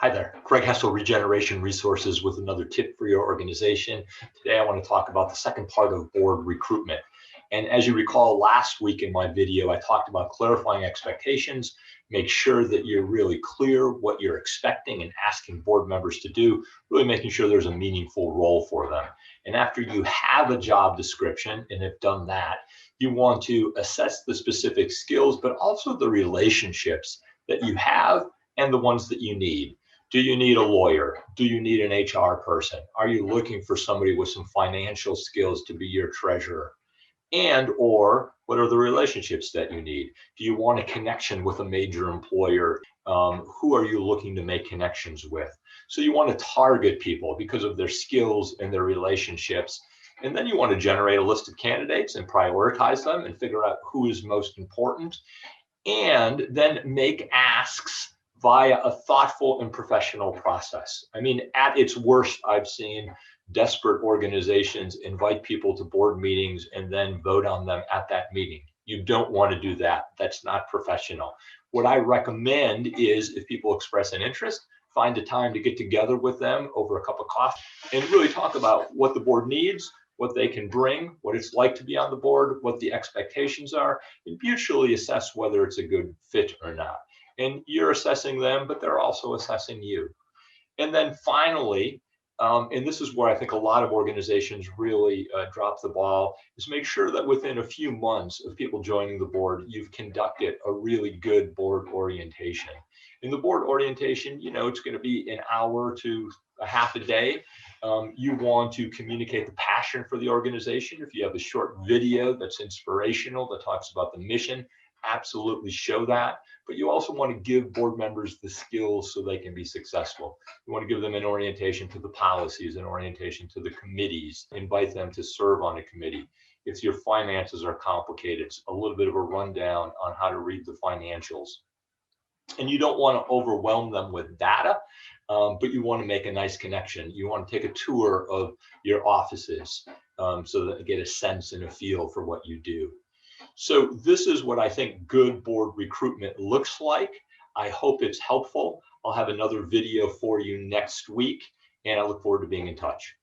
Hi there, Craig Hessel, ReGeneration Resources with another tip for your organization. Today I want to talk about the second part of board recruitment. And as you recall, last week in my video, I talked about clarifying expectations, make sure that you're really clear what you're expecting and asking board members to do, really making sure there's a meaningful role for them. And after you have a job description and have done that, you want to assess the specific skills, but also the relationships that you have and the ones that you need. Do you need a lawyer? Do you need an HR person? Are you looking for somebody with some financial skills to be your treasurer? And or what are the relationships that you need? Do you want a connection with a major employer? Who are you looking to make connections with? So you want to target people because of their skills and their relationships. And then you want to generate a list of candidates and prioritize them and figure out who is most important. And then make asks via a thoughtful and professional process. I mean, at its worst, I've seen desperate organizations invite people to board meetings and then vote on them at that meeting. You don't want to do that. That's not professional. What I recommend is if people express an interest, find a time to get together with them over a cup of coffee and really talk about what the board needs, what they can bring, what it's like to be on the board, what the expectations are, and mutually assess whether it's a good fit or not. And you're assessing them, but they're also assessing you. And then finally, and this is where I think a lot of organizations really drop the ball, is make sure that within a few months of people joining the board, you've conducted a really good board orientation. In the board orientation, it's going to be an hour to a half a day. You want to communicate the passion for the organization. If you have a short video that's inspirational, that talks about the mission, absolutely show that. But you also want to give board members the skills so they can be successful. You want to give them an orientation to the policies, an orientation to the committees, invite them to serve on a committee. If your finances are complicated, it's a little bit of a rundown on how to read the financials. And you don't want to overwhelm them with data, but you want to make a nice connection. You want to take a tour of your offices so that they get a sense and a feel for what you do. So this is what I think good board recruitment looks like. I hope it's helpful. I'll have another video for you next week, and I look forward to being in touch.